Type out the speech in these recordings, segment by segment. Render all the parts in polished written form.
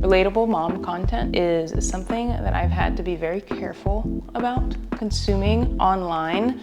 Relatable mom content is something that I've had to be very careful about consuming online.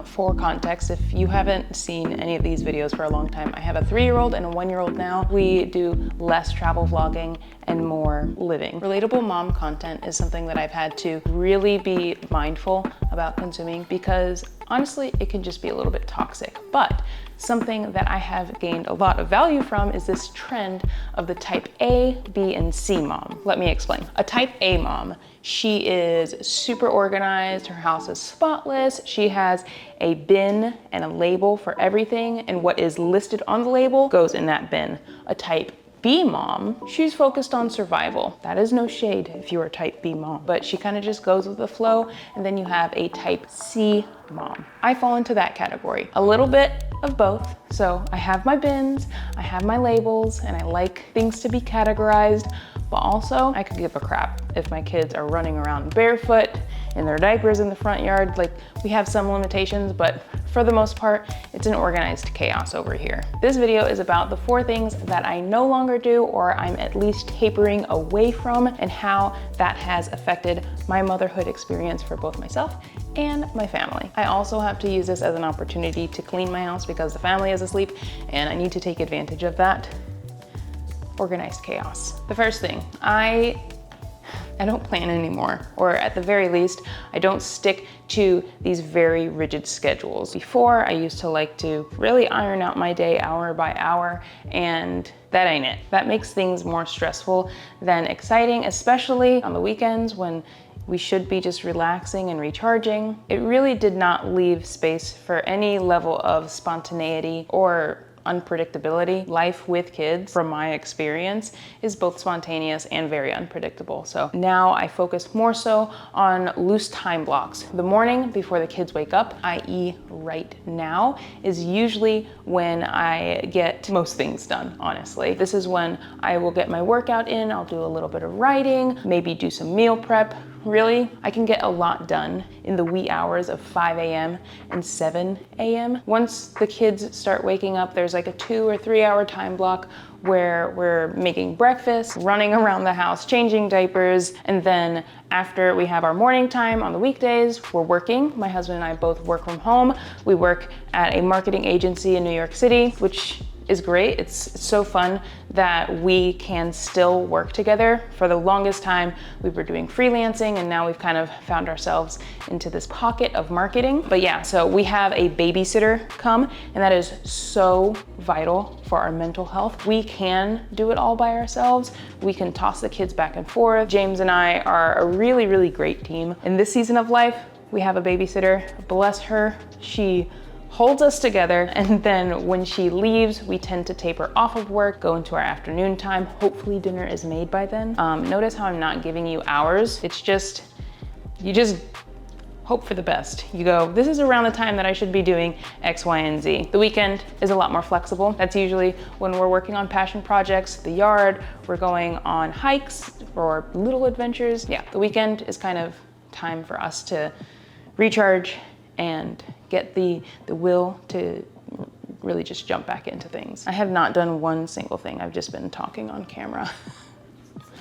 For context, if you haven't seen any of these videos for a long time, I have a 3-year-old and a 1-year-old now. We do less travel vlogging and more living. Relatable mom content is something that I've had to really be mindful about consuming because honestly, it can just be a little bit toxic. But something that I have gained a lot of value from is this trend of the type A, B, and C mom. Let me explain. A type A mom, she is super organized, her house is spotless, she has a bin and a label for everything, and what is listed on the label goes in that bin. A type B mom, she's focused on survival. That is no shade if you are type B mom, but she kind of just goes with the flow. And then you have a type C mom. I fall into that category. A little bit of both. So I have my bins, I have my labels, and I like things to be categorized, but also I could give a crap if my kids are running around barefoot in their diapers in the front yard. Like, we have some limitations, but for the most part, it's an organized chaos over here. This video is about the 4 things that I no longer do, or I'm at least tapering away from, and how that has affected my motherhood experience for both myself and my family. I also have to use this as an opportunity to clean my house because the family is asleep and I need to take advantage of that. Organized chaos. The first thing, I don't plan anymore, or at the very least, I don't stick to these very rigid schedules. Before, I used to like to really iron out my day hour by hour, and that ain't it. That makes things more stressful than exciting, especially on the weekends when we should be just relaxing and recharging. It really did not leave space for any level of spontaneity or unpredictability. Life with kids, from my experience, is both spontaneous and very unpredictable. So now I focus more so on loose time blocks. The morning before the kids wake up, i.e. right now, is usually when I get most things done, honestly. This is when I will get my workout in, I'll do a little bit of writing, maybe do some meal prep. Really, I can get a lot done in the wee hours of 5 a.m. and 7 a.m. Once the kids start waking up, there's like a 2 or 3 hour time block where we're making breakfast, running around the house, changing diapers, and then after we have our morning time on the weekdays, we're working. My husband and I both work from home. We work at a marketing agency in New York City, which is great. It's so fun that we can still work together. For the longest time, we were doing freelancing, and now we've kind of found ourselves into this pocket of marketing. But yeah, so we have a babysitter come, and that is so vital for our mental health. We can do it all by ourselves. We can toss the kids back and forth. James and I are a really, really great team. In this season of life, we have a babysitter. Bless her. She holds us together, and then when she leaves, we tend to taper off of work, go into our afternoon time. Hopefully dinner is made by then. Notice how I'm not giving you hours. It's just, you just hope for the best. You go, this is around the time that I should be doing X, Y, and Z. The weekend is a lot more flexible. That's usually when we're working on passion projects, the yard, we're going on hikes or little adventures. Yeah, the weekend is kind of time for us to recharge and get the will to really just jump back into things. I have not done one single thing. I've just been talking on camera.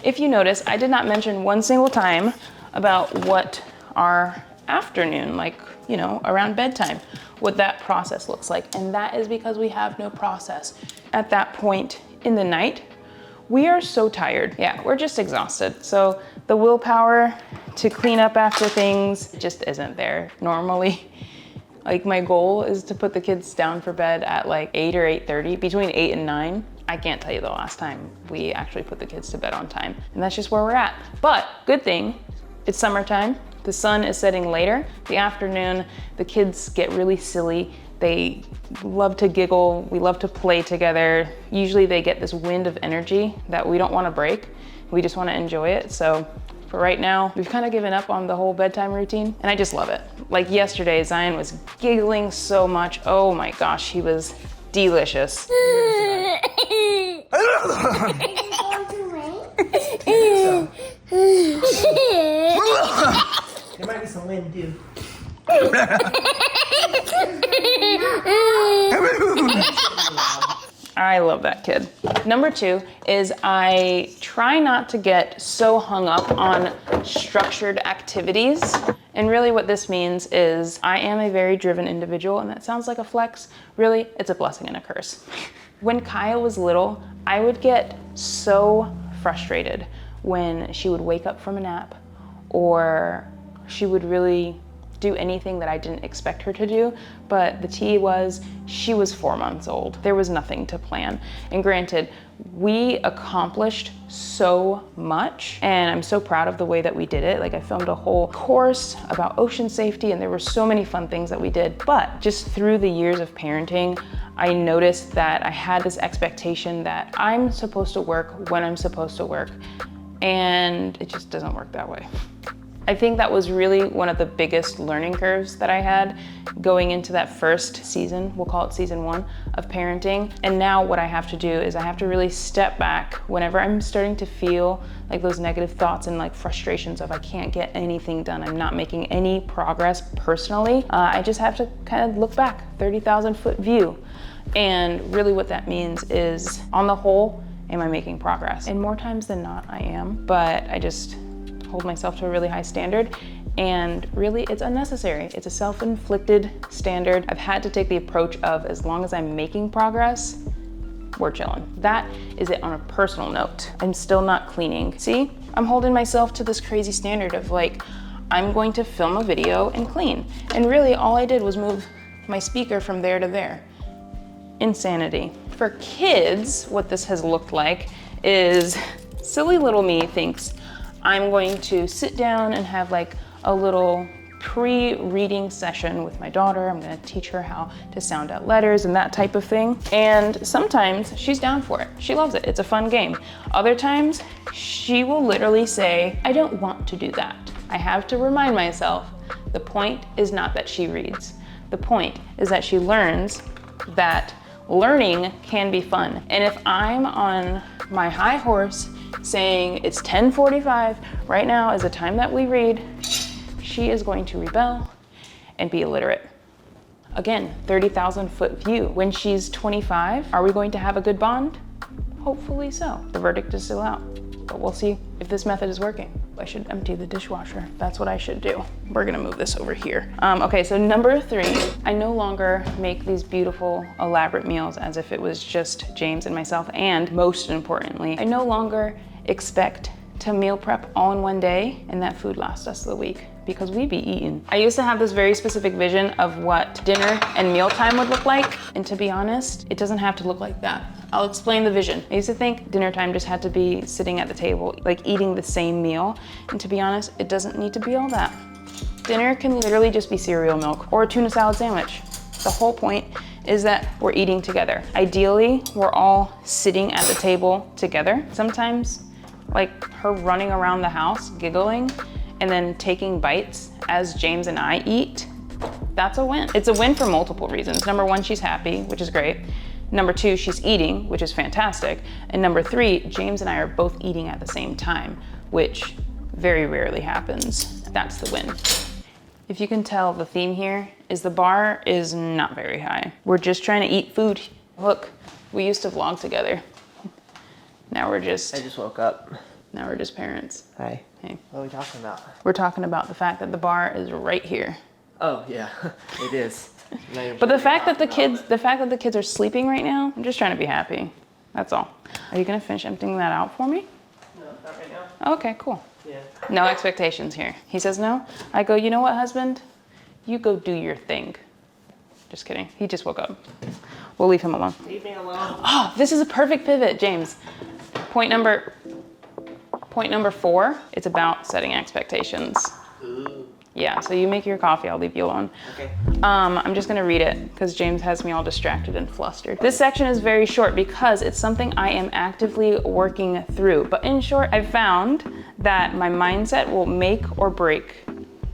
If you notice, I did not mention one single time about what our afternoon, like, you know, around bedtime, what that process looks like. And that is because we have no process. At that point in the night, we are so tired. Yeah, we're just exhausted. So the willpower to clean up after things just isn't there normally. Like, my goal is to put the kids down for bed at like 8 or 8:30, between 8 and 9. I can't tell you the last time we actually put the kids to bed on time. And that's just where we're at. But good thing, it's summertime. The sun is setting later. The afternoon, the kids get really silly. They love to giggle. We love to play together. Usually they get this wind of energy that we don't want to break. We just want to enjoy it. So for right now, we've kind of given up on the whole bedtime routine, and I just love it. Like yesterday, Zion was giggling so much. Oh my gosh, he was delicious. There might be some wind too. I love that kid. Number 2 is I try not to get so hung up on structured activities. And really what this means is I am a very driven individual, and that sounds like a flex. Really, it's a blessing and a curse. When Kaya was little, I would get so frustrated when she would wake up from a nap, or she would really do anything that I didn't expect her to do. But the tea was, she was 4 months old. There was nothing to plan. And granted, we accomplished so much, and I'm so proud of the way that we did it. Like, I filmed a whole course about ocean safety, and there were so many fun things that we did. But just through the years of parenting, I noticed that I had this expectation that I'm supposed to work when I'm supposed to work, and it just doesn't work that way. I think that was really one of the biggest learning curves that I had going into that first season, we'll call it season 1 of parenting. And now what I have to do is I have to really step back whenever I'm starting to feel like those negative thoughts and like frustrations of I can't get anything done, I'm not making any progress personally. I just have to kind of look back, 30,000 foot view. And really what that means is, on the whole, am I making progress? And more times than not, I am, but I just hold myself to a really high standard, and really it's unnecessary. It's a self-inflicted standard. I've had to take the approach of, as long as I'm making progress, we're chilling. That is it on a personal note. I'm still not cleaning. See, I'm holding myself to this crazy standard of like, I'm going to film a video and clean. And really all I did was move my speaker from there to there. Insanity. For kids, what this has looked like is silly little me thinks I'm going to sit down and have like a little pre-reading session with my daughter. I'm gonna teach her how to sound out letters and that type of thing. And sometimes she's down for it. She loves it. It's a fun game. Other times she will literally say, I don't want to do that. I have to remind myself, the point is not that she reads. The point is that she learns that learning can be fun. And if I'm on my high horse saying it's 10:45, right now is the time that we read, she is going to rebel and be illiterate. Again, 30,000 foot view. When she's 25, are we going to have a good bond? Hopefully so. The verdict is still out, but we'll see if this method is working. I should empty the dishwasher. That's what I should do. We're gonna move this over here. Okay, so number 3, I no longer make these beautiful, elaborate meals as if it was just James and myself, and most importantly, I no longer expect to meal prep all in one day and that food lasts us the week, because we be eating. I used to have this very specific vision of what dinner and mealtime would look like, and to be honest, it doesn't have to look like that. I'll explain the vision. I used to think dinner time just had to be sitting at the table, like eating the same meal, and to be honest, it doesn't need to be all that. Dinner can literally just be cereal milk or a tuna salad sandwich. The whole point is that we're eating together. Ideally, we're all sitting at the table together. Sometimes, like her running around the house, giggling, and then taking bites as James and I eat, that's a win. It's a win for multiple reasons. Number 1, she's happy, which is great. Number 2, she's eating, which is fantastic. And number 3, James and I are both eating at the same time, which very rarely happens. That's the win. If you can tell, the theme here is the bar is not very high. We're just trying to eat food. Look, we used to vlog together. Now we're just... I just woke up. Now we're just parents. Hi. Hey. What are we talking about? We're talking about the fact that the bar is right here. Oh yeah, it is. But the fact that the kids are sleeping right now, I'm just trying to be happy. That's all. Are you gonna finish emptying that out for me? No, not right now. Okay, cool. Yeah. No expectations here. He says no. I go, you know what, husband? You go do your thing. Just kidding. He just woke up. We'll leave him alone. Leave me alone. Oh, this is a perfect pivot, James. Point number 4, it's about setting expectations. Ooh. Yeah, so you make your coffee, I'll leave you alone. Okay. I'm just gonna read it because James has me all distracted and flustered. This section is very short because it's something I am actively working through. But in short, I've found that my mindset will make or break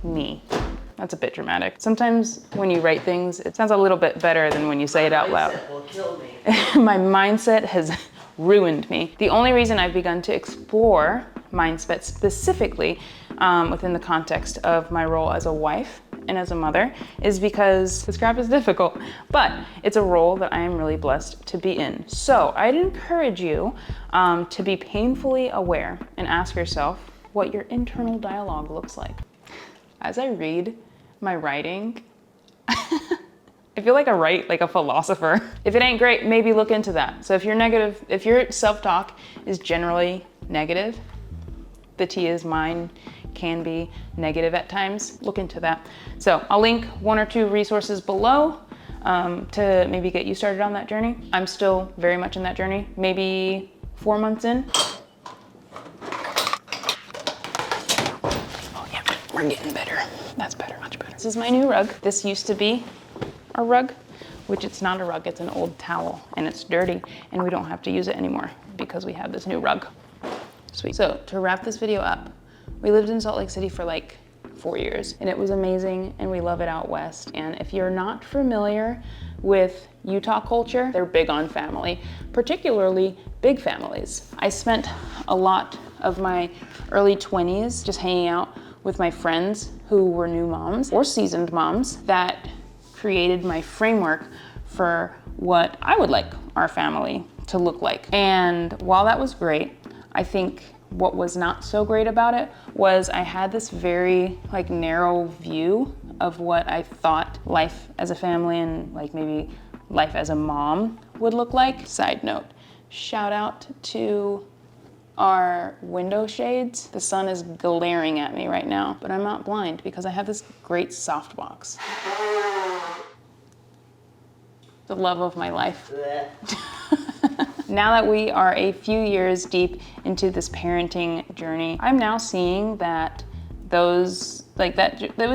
me. That's a bit dramatic. Sometimes when you write things, it sounds a little bit better than when you say it out loud. Mindset will kill me. My mindset has ruined me. The only reason I've begun to explore mindset specifically within the context of my role as a wife and as a mother is because this crap is difficult, but it's a role that I am really blessed to be in. So I'd encourage you to be painfully aware and ask yourself what your internal dialogue looks like. As I read my writing, I feel like I write like a philosopher. If it ain't great, maybe look into that. So if you're negative, if your self-talk is generally negative, the T is mine can be negative at times, look into that. So I'll link 1 or 2 resources below to maybe get you started on that journey. I'm still very much in that journey, maybe 4 months in. Oh yeah, we're getting better. That's better, much better. This is my new rug. This used to be a rug, which it's not a rug, it's an old towel and it's dirty and we don't have to use it anymore because we have this new rug. Sweet. So to wrap this video up, we lived in Salt Lake City for like 4 years and it was amazing and we love it out west. And if you're not familiar with Utah culture, they're big on family, particularly big families. I spent a lot of my early 20s just hanging out with my friends who were new moms or seasoned moms that created my framework for what I would like our family to look like. And while that was great, I think what was not so great about it was I had this very like narrow view of what I thought life as a family and like maybe life as a mom would look like. Side note, shout out to our window shades. The sun is glaring at me right now, but I'm not blind because I have this great softbox. The love of my life. Now that we are a few years deep into this parenting journey, I'm now seeing that that was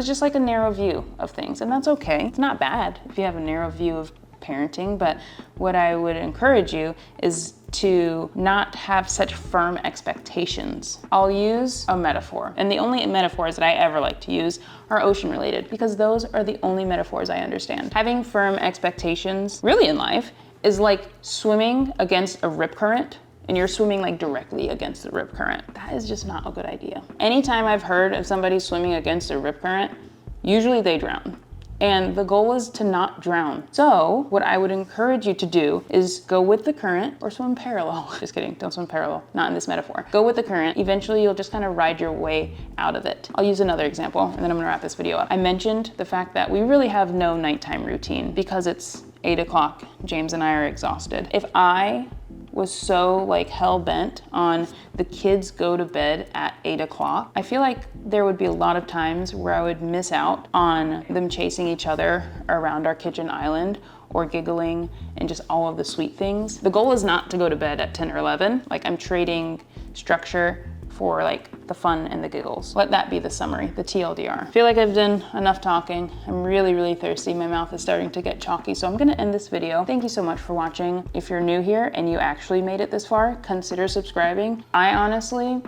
just like a narrow view of things, and that's okay. It's not bad if you have a narrow view of parenting, but what I would encourage you is to not have such firm expectations. I'll use a metaphor, and the only metaphors that I ever like to use are ocean related because those are the only metaphors I understand. Having firm expectations really in life is like swimming against a rip current and you're swimming like directly against the rip current. That is just not a good idea. Anytime I've heard of somebody swimming against a rip current, usually they drown. And the goal is to not drown. So what I would encourage you to do is go with the current or swim parallel. Just kidding, don't swim parallel, not in this metaphor. Go with the current. Eventually you'll just kind of ride your way out of it. I'll use another example and then I'm gonna wrap this video up. I mentioned the fact that we really have no nighttime routine because it's 8 o'clock. James and I are exhausted. If I was so like hell bent on the kids go to bed at 8 o'clock, I feel like there would be a lot of times where I would miss out on them chasing each other around our kitchen island or giggling and just all of the sweet things. The goal is not to go to bed at 10 or 11. Like I'm trading structure for like the fun and the giggles. Let that be the summary, the TLDR. I feel like I've done enough talking. I'm really, really thirsty. My mouth is starting to get chalky, so I'm gonna end this video. Thank you so much for watching. If you're new here and you actually made it this far, consider subscribing. I honestly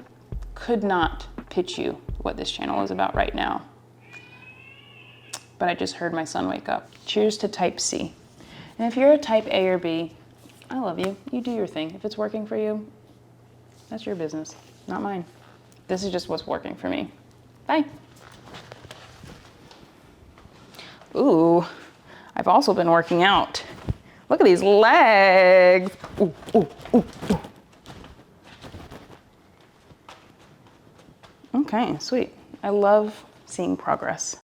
could not pitch you what this channel is about right now, but I just heard my son wake up. Cheers to type C. And if you're a type A or B, I love you. You do your thing. If it's working for you, that's your business. Not mine. This is just what's working for me. Bye. Ooh, I've also been working out. Look at these legs. Ooh, ooh, ooh, ooh. Okay, sweet. I love seeing progress.